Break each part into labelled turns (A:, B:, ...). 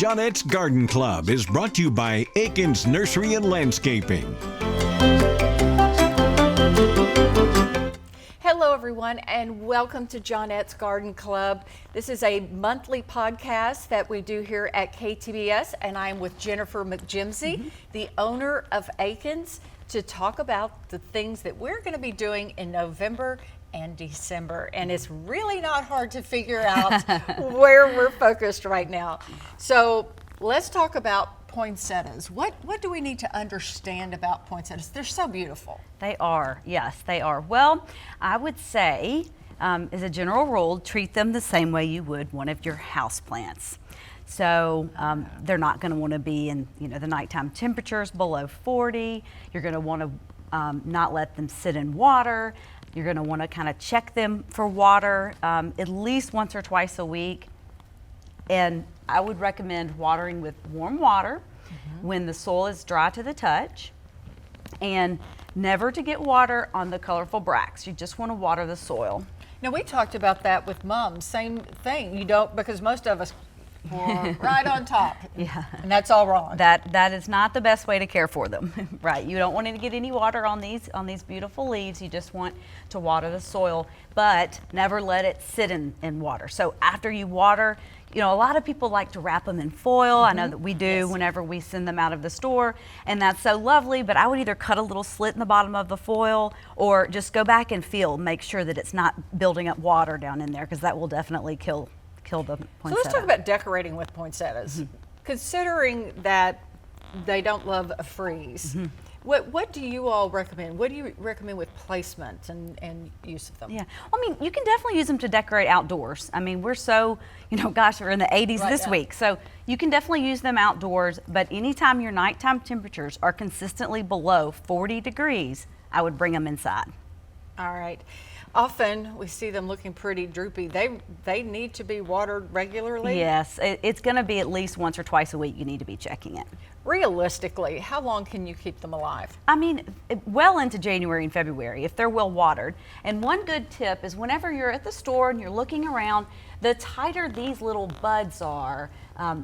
A: Johnette's Garden Club is brought to you by Aiken's Nursery and Landscaping.
B: Hello, everyone, and welcome to Johnette's Garden Club. This is a monthly podcast that we do here at KTBS, and I'm with Jennifer McJimsey, the owner of Aiken's, to talk about the things that we're going to be doing in November and December. And it's really not hard to figure out where we're focused right now. So let's talk about poinsettias. What do we need to understand about poinsettias? They're so beautiful.
C: They are, yes, they are. Well, I would say, as a general rule, treat them the same way you would one of your houseplants. So they're not going to want to be in, the nighttime temperatures below 40. You're going to want to not let them sit in water. You're going to want to kind of check them for water at least once or twice a week. And I would recommend watering with warm water when the soil is dry to the touch, and never to get water on the colorful bracts. You just want to water the soil.
B: Now, we talked about that with Mom. Same thing. You don't, because most of us pour right on top.
C: Yeah.
B: And that's all wrong.
C: That is not the best way to care for them. Right. You don't want to get any water on these beautiful leaves. You just want to water the soil, but never let it sit in water. So after you water, a lot of people like to wrap them in foil. I know that we do whenever we send them out of the store, and that's so lovely, but I would either cut a little slit in the bottom of the foil or just go back and feel, make sure that it's not building up water down in there, because that will definitely kill the poinsettia.
B: So let's talk about decorating with poinsettias. Considering that they don't love a freeze, what do you all recommend? What do you recommend with placement and use of them?
C: Yeah, you can definitely use them to decorate outdoors. We're so, we're in the 80s this week, so you can definitely use them outdoors, but anytime your nighttime temperatures are consistently below 40 degrees, I would bring them inside.
B: All right. Often we see them looking pretty droopy. They need to be watered regularly?
C: Yes, it's going to be at least once or twice a week you need to be checking it.
B: Realistically, how long can you keep them alive?
C: Well into January and February if they're well watered. And one good tip is whenever you're at the store and you're looking around, the tighter these little buds are,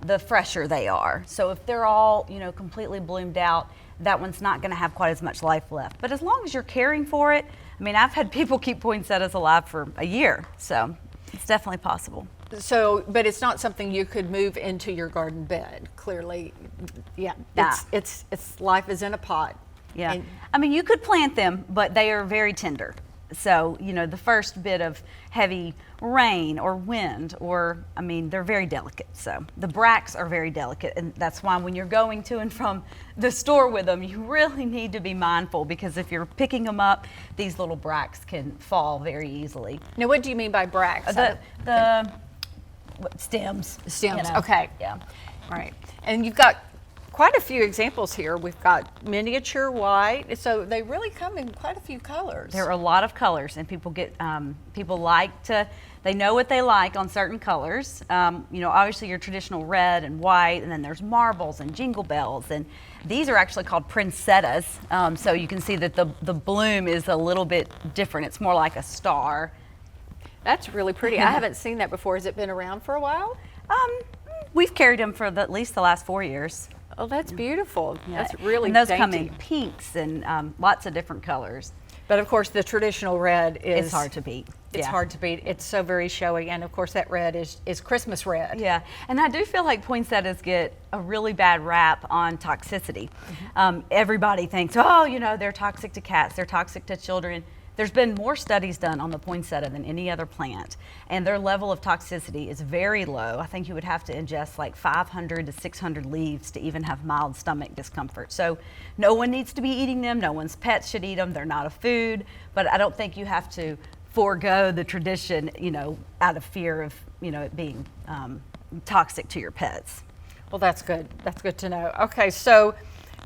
C: the fresher they are. So if they're all, completely bloomed out, that one's not going to have quite as much life left. But as long as you're caring for it, I've had people keep poinsettias alive for a year, so it's definitely possible.
B: So, but it's not something you could move into your garden bed. Clearly, yeah, it's life is in a pot.
C: Yeah, you could plant them, but they are very tender. So, the first bit of heavy rain or wind, they're very delicate. So the bracts are very delicate, and that's why when you're going to and from the store with them, you really need to be mindful, because if you're picking them up, these little bracts can fall very easily.
B: Now, what do you mean by bracts?
C: The stems.
B: Stems, okay.
C: Yeah.
B: All right. And you've got quite a few examples here. We've got miniature white, so they really come in quite a few colors.
C: There are a lot of colors, and people they know what they like on certain colors. Obviously your traditional red and white, and then there's marbles and jingle bells, and these are actually called poinsettias. So you can see that the bloom is a little bit different. It's more like a star.
B: That's really pretty. I haven't seen that before. Has it been around for a while?
C: We've carried them for at least the last 4 years.
B: Oh, that's beautiful. Yeah. That's really
C: and those
B: dainty.
C: come in pinks and lots of different colors.
B: But of course, the traditional red is...
C: It's hard to beat.
B: It's hard to beat. It's so very showy. And of course, that red is Christmas red.
C: Yeah. And I do feel like poinsettias get a really bad rap on toxicity. Everybody thinks, they're toxic to cats, they're toxic to children. There's been more studies done on the poinsettia than any other plant, and their level of toxicity is very low. I think you would have to ingest like 500 to 600 leaves to even have mild stomach discomfort. So no one needs to be eating them. No one's pets should eat them. They're not a food, but I don't think you have to forego the tradition, out of fear of, it being toxic to your pets.
B: Well, that's good. That's good to know. Okay, so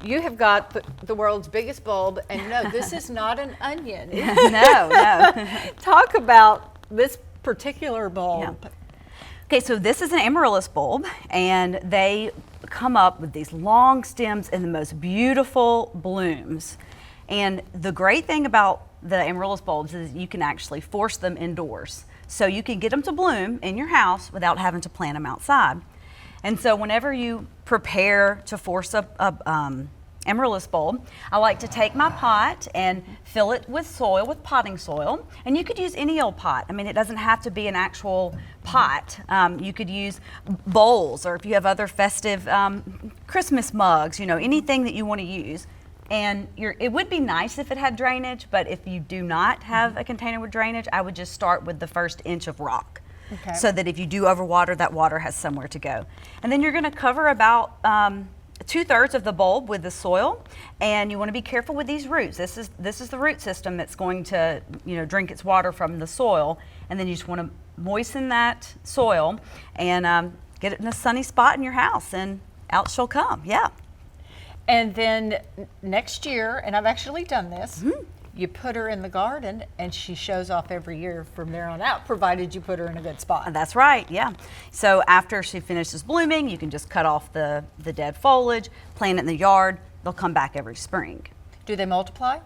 B: you have got the world's biggest bulb, and no, this is not an onion.
C: No.
B: Talk about this particular bulb.
C: Yeah. Okay, so this is an amaryllis bulb, and they come up with these long stems and the most beautiful blooms. And the great thing about the amaryllis bulbs is you can actually force them indoors. So you can get them to bloom in your house without having to plant them outside. And so whenever you prepare to force a amaryllis bulb, I like to take my pot and fill it with soil, with potting soil. And you could use any old pot. I mean, it doesn't have to be an actual pot. You could use bowls, or if you have other festive Christmas mugs, you know, anything that you want to use. And it would be nice if it had drainage, but if you do not have a container with drainage, I would just start with the first inch of rock. Okay. So that if you do overwater, that water has somewhere to go. And then you're going to cover about 2/3 of the bulb with the soil, and you want to be careful with these roots. This is the root system that's going to, you know, drink its water from the soil, and then you just want to moisten that soil and get it in a sunny spot in your house, and out she'll come. Yeah.
B: And then next year, and I've actually done this, you put her in the garden and she shows off every year from there on out, provided you put her in a good spot.
C: That's right, yeah. So after she finishes blooming, you can just cut off the dead foliage, plant it in the yard. They'll come back every spring.
B: Do they multiply?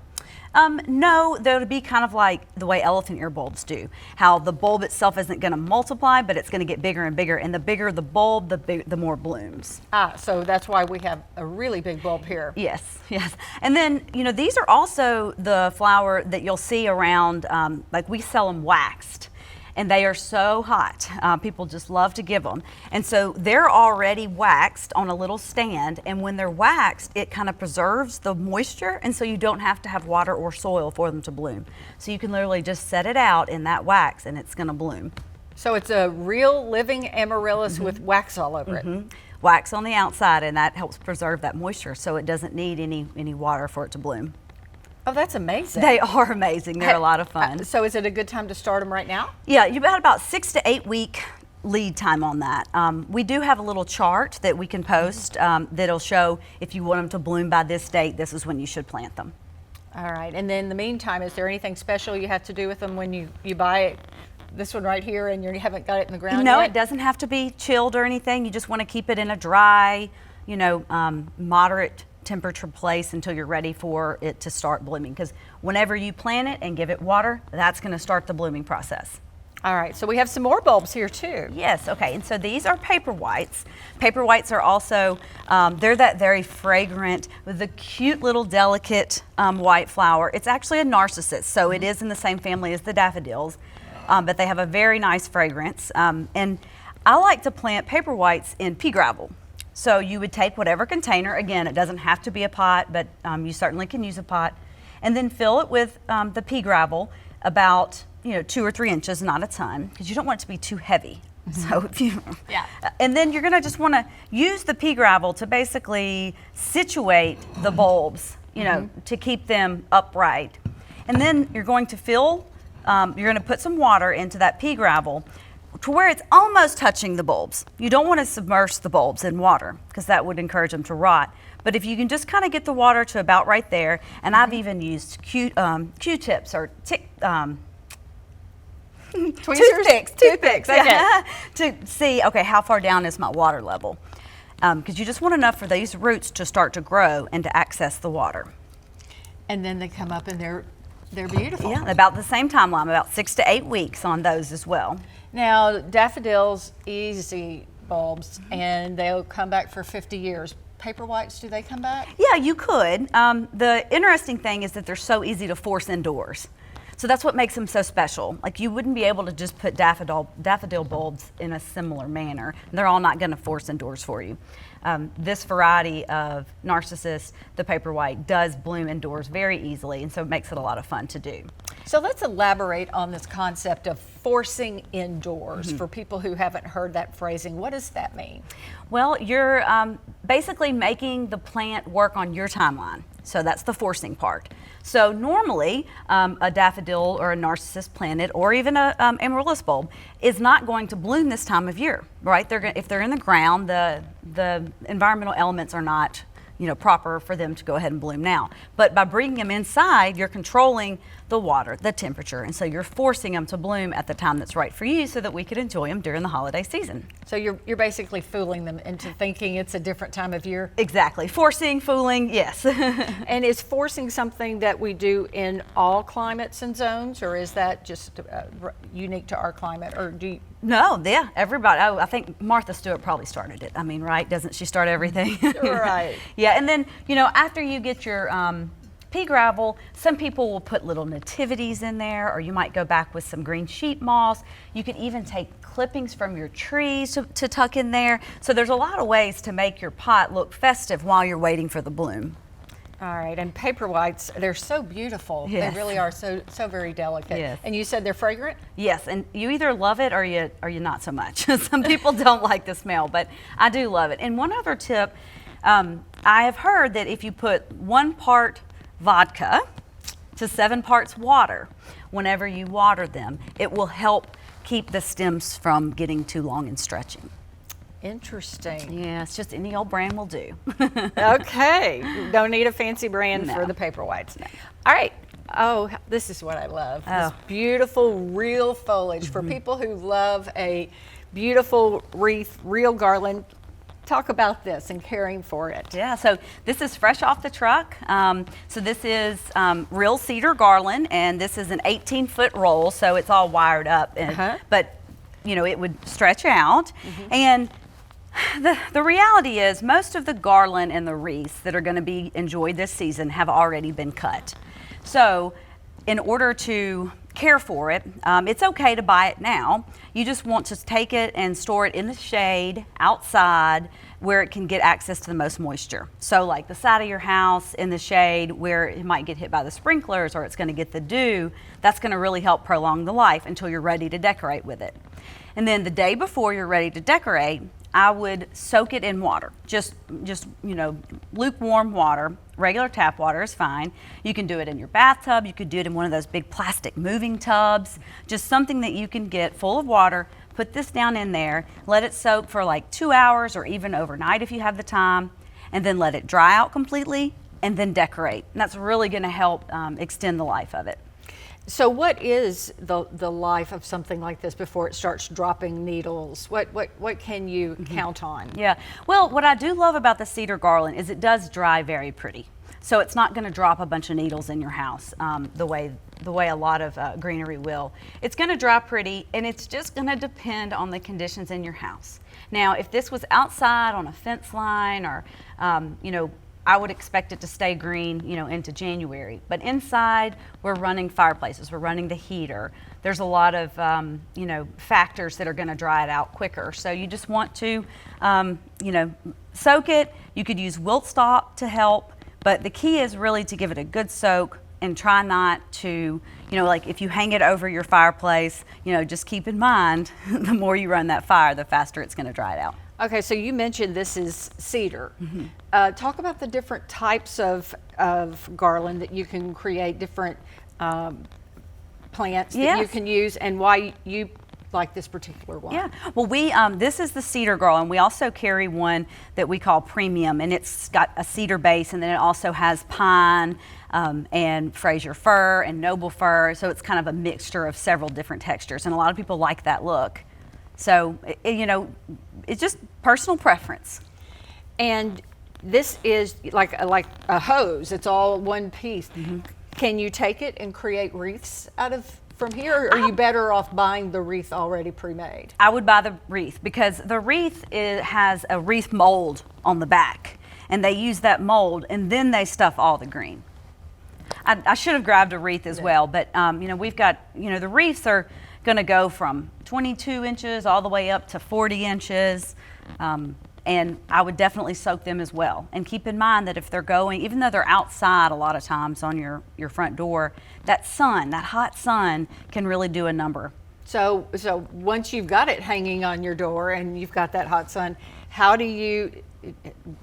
C: No, they'll be kind of like the way elephant ear bulbs do. How the bulb itself isn't going to multiply, but it's going to get bigger and bigger. And the bigger the bulb, the more blooms.
B: So that's why we have a really big bulb here.
C: Yes, yes. And then, you know, these are also the flower that you'll see around, like we sell them waxed. And they are so hot. People just love to give them. And so they're already waxed on a little stand. And when they're waxed, it kind of preserves the moisture. And so you don't have to have water or soil for them to bloom. So you can literally just set it out in that wax and it's going to bloom.
B: So it's a real living amaryllis with wax all over it.
C: Wax on the outside, and that helps preserve that moisture so it doesn't need any water for it to bloom.
B: Oh, that's amazing.
C: They are amazing. They're a lot of fun.
B: So is it a good time to start them right now?
C: Yeah, you've got about 6 to 8 week lead time on that. We do have a little chart that we can post that'll show if you want them to bloom by this date, this is when you should plant them.
B: All right, and then in the meantime, is there anything special you have to do with them when you buy it? This one right here, and you haven't got it in the ground
C: No,
B: yet?
C: it doesn't have to be chilled or anything. You just want to keep it in a dry, you know, moderate temperature place until you're ready for it to start blooming, because whenever you plant it and give it water, that's going to start the blooming process.
B: All right, so we have some more bulbs here too.
C: Yes, okay, and so these are paper whites. Paper whites are also, they're that very fragrant with the cute little delicate white flower. It's actually a narcissus, so it is in the same family as the daffodils, but they have a very nice fragrance. And I like to plant paper whites in pea gravel. So you would take whatever container, again, it doesn't have to be a pot, but you certainly can use a pot, and then fill it with the pea gravel about 2 or 3 inches, not a ton, because you don't want it to be too heavy. So if you, and then you're gonna just wanna use the pea gravel to basically situate the bulbs, to keep them upright. And then you're going to fill, you're gonna put some water into that pea gravel to where it's almost touching the bulbs. You don't want to submerge the bulbs in water because that would encourage them to rot. But if you can just kind of get the water to about right there, and I've even used Q-tips or toothpicks,
B: okay.
C: to see, okay, how far down is my water level? Because you just want enough for these roots to start to grow and to access the water.
B: And then they come up and they're beautiful.
C: Yeah, about the same timeline, about 6 to 8 weeks on those as well.
B: Now, daffodils, easy bulbs, and they'll come back for 50 years. Paper whites, do they come back?
C: Yeah, you could. The interesting thing is that they're so easy to force indoors. So that's what makes them so special. Like, you wouldn't be able to just put daffodil bulbs in a similar manner. They're all not going to force indoors for you. This variety of narcissus, the paper white, does bloom indoors very easily, and so it makes it a lot of fun to do.
B: So let's elaborate on this concept of forcing indoors for people who haven't heard that phrasing. What does that mean?
C: Well, you're basically making the plant work on your timeline. So that's the forcing part. So normally, a daffodil or a narcissus planted, or even a amaryllis bulb, is not going to bloom this time of year, right? If they're in the ground, the environmental elements are not, proper for them to go ahead and bloom now. But by bringing them inside, you're controlling the water, the temperature. And so you're forcing them to bloom at the time that's right for you so that we could enjoy them during the holiday season.
B: So you're basically fooling them into thinking it's a different time of year?
C: Exactly. Forcing, fooling, yes.
B: And is forcing something that we do in all climates and zones, or is that just unique to our climate, or do you?
C: No, yeah, everybody. Oh, I think Martha Stewart probably started it. I mean, right? Doesn't she start everything?
B: Right.
C: Yeah, and then, after you get your pea gravel, some people will put little nativities in there, or you might go back with some green sheet moss. You could even take clippings from your trees to tuck in there. So there's a lot of ways to make your pot look festive while you're waiting for the bloom.
B: All right, and paper whites, they're so beautiful.
C: Yes.
B: They really are so very delicate.
C: Yes.
B: And you said they're fragrant?
C: Yes, and you either love it or you not so much. Some people don't like the smell, but I do love it. And one other tip, I have heard that if you put 1 part vodka to 7 parts water, whenever you water them, it will help keep the stems from getting too long and stretching.
B: Interesting.
C: Yeah, it's just any old brand will do.
B: Okay, don't need a fancy brand
C: No.
B: for the paper whites. All right. Oh, this is what I love. This beautiful real foliage for people who love a beautiful wreath, real garland. Talk about this and caring for it.
C: Yeah, so this is fresh off the truck. So this is real cedar garland, and this is an 18-foot roll, so it's all wired up. But, it would stretch out. And the reality is most of the garland and the wreaths that are going to be enjoyed this season have already been cut. So in order to care for it, it's okay to buy it now. You just want to take it and store it in the shade outside where it can get access to the most moisture. So like the side of your house in the shade where it might get hit by the sprinklers or it's going to get the dew. That's going to really help prolong the life until you're ready to decorate with it. And then the day before you're ready to decorate, I would soak it in water, just lukewarm water. Regular tap water is fine. You can do it in your bathtub. You could do it in one of those big plastic moving tubs. Just something that you can get full of water. Put this down in there. Let it soak for like 2 hours or even overnight if you have the time, and then let it dry out completely, and then decorate. And that's really going to help extend the life of it.
B: So what is the life of something like this before it starts dropping needles? What can you count on?
C: Yeah, well, what I do love about the cedar garland is it does dry very pretty. So it's not going to drop a bunch of needles in your house the way a lot of greenery will. It's going to dry pretty, and it's just going to depend on the conditions in your house. Now, if this was outside on a fence line or, I would expect it to stay green, into January. But inside, we're running fireplaces, we're running the heater. There's a lot of, factors that are going to dry it out quicker. So you just want to, soak it. You could use wilt stop to help, but the key is really to give it a good soak and try not to, like if you hang it over your fireplace, just keep in mind, the more you run that fire, the faster it's going to dry it out.
B: Okay, so you mentioned this is cedar. Talk about the different types of garland that you can create, different plants that you can use, and why you like this particular one.
C: Yeah, well, this is the cedar garland. We also carry one that we call premium, and it's got a cedar base, and then it also has pine and Fraser fir and noble fir, so it's kind of a mixture of several different textures, and a lot of people like that look. So, it's just personal preference.
B: And this is like a hose. It's all one piece. Can you take it and create wreaths from here, or are you better off buying the wreath already pre-made?
C: I would buy the wreath because the wreath has a wreath mold on the back, and they use that mold, and then they stuff all the green. I should have grabbed a wreath as well, but we've got, the wreaths are going to go from 22 inches all the way up to 40 inches. And I would definitely soak them as well. And keep in mind that if they're going, even though they're outside a lot of times on your front door, that hot sun can really do a number.
B: So once you've got it hanging on your door and you've got that hot sun, how do you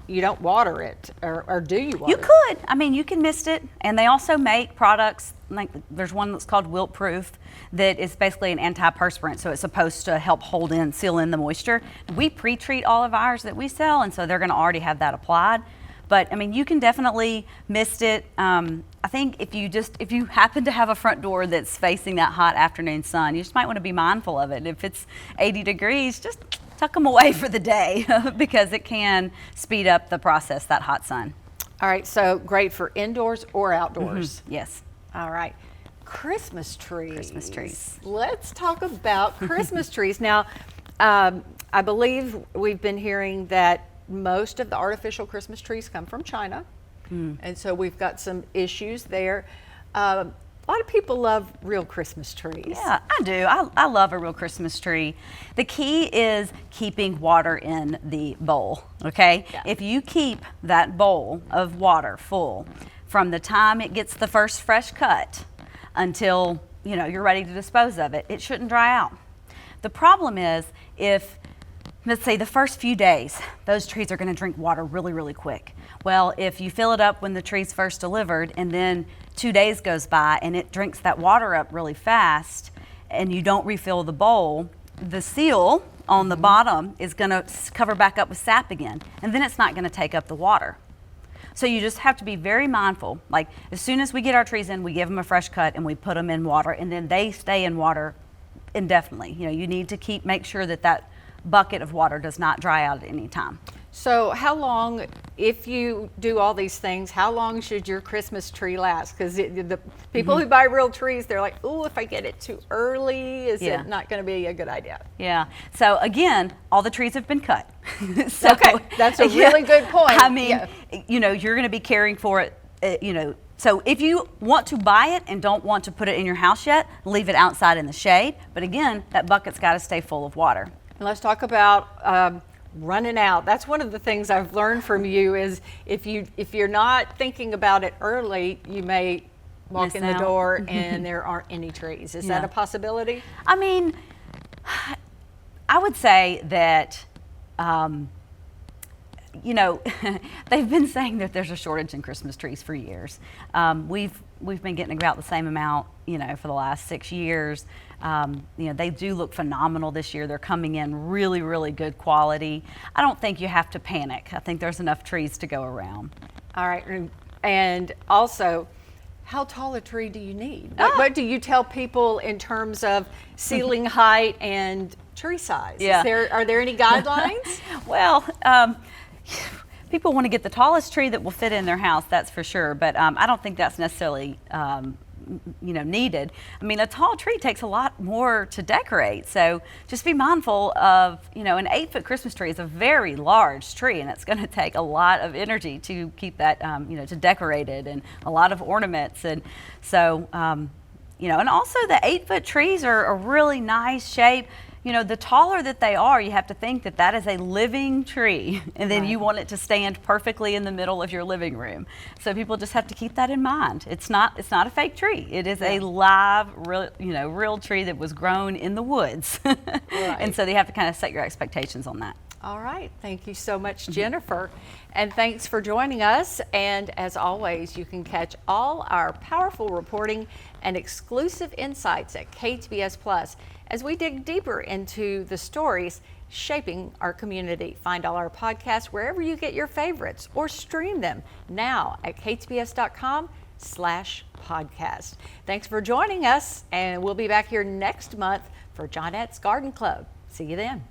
B: don't water it, or do you water it?
C: You could. I mean, you can mist it, and they also make products, like there's one that's called wilt proof that is basically an antiperspirant, so it's supposed to help seal in the moisture. We pre-treat all of ours that we sell, and so they're going to already have that applied. But I mean, you can definitely mist it. I think if you happen to have a front door that's facing that hot afternoon sun, you just might want to be mindful of it. If it's 80 degrees, just tuck them away for the day because it can speed up the process, that hot sun.
B: All right, so great for indoors or outdoors.
C: Yes.
B: All right. Christmas trees.
C: Christmas trees.
B: Let's talk about Christmas trees. Now, I believe we've been hearing that most of the artificial Christmas trees come from China. And so we've got some issues there. A lot of people love real Christmas trees.
C: Yeah, I do. I love a real Christmas tree. The key is keeping water in the bowl, okay?
B: Yeah.
C: If you keep that bowl of water full from the time it gets the first fresh cut until, you're ready to dispose of it, it shouldn't dry out. The problem is if, let's say, the first few days, those trees are going to drink water really, really quick. Well, if you fill it up when the tree's first delivered and then 2 days goes by and it drinks that water up really fast and you don't refill the bowl, the seal on the bottom is going to cover back up with sap again, and then it's not going to take up the water. So you just have to be very mindful. Like, as soon as we get our trees in, we give them a fresh cut and we put them in water, and then they stay in water indefinitely. You need to make sure that bucket of water does not dry out at any time.
B: So how long, if you do all these things, how long should your Christmas tree last? Because the people who buy real trees, they're like, oh, if I get it too early, is it not going to be a good idea?
C: Yeah. So again, all the trees have been cut. So,
B: okay, that's a really good point.
C: I mean, you're going to be caring for it, So if you want to buy it and don't want to put it in your house yet, leave it outside in the shade. But again, that bucket's got to stay full of water.
B: And let's talk about running out. That's one of the things I've learned from you is if you're not thinking about it early, you may walk in the door and there aren't any trees. Is that a possibility?
C: I mean, I would say that, they've been saying that there's a shortage in Christmas trees for years. We've been getting about the same amount, for the last 6 years. They do look phenomenal this year. They're coming in really, really good quality. I don't think you have to panic. I think there's enough trees to go around.
B: All right. And also, how tall a tree do you need? What do you tell people in terms of ceiling height and tree size?
C: Yeah.
B: Are there any guidelines?
C: Well, people want to get the tallest tree that will fit in their house, that's for sure. But I don't think that's necessarily needed. I mean, a tall tree takes a lot more to decorate. So just be mindful of, an 8-foot Christmas tree is a very large tree, and it's going to take a lot of energy to keep that, to decorate it, and a lot of ornaments. And so, and also the 8-foot trees are a really nice shape. The taller that they are, you have to think that is a living tree, and then you want it to stand perfectly in the middle of your living room. So people just have to keep that in mind. It's not a fake tree. It is a live, real tree that was grown in the woods. And so they have to kind of set your expectations on that.
B: All right. Thank you so much, Jennifer. And thanks for joining us. And as always, you can catch all our powerful reporting and exclusive insights at KTBS Plus as we dig deeper into the stories shaping our community. Find all our podcasts wherever you get your favorites or stream them now at ktbs.com/podcast. Thanks for joining us, and we'll be back here next month for Johnette's Garden Club. See you then.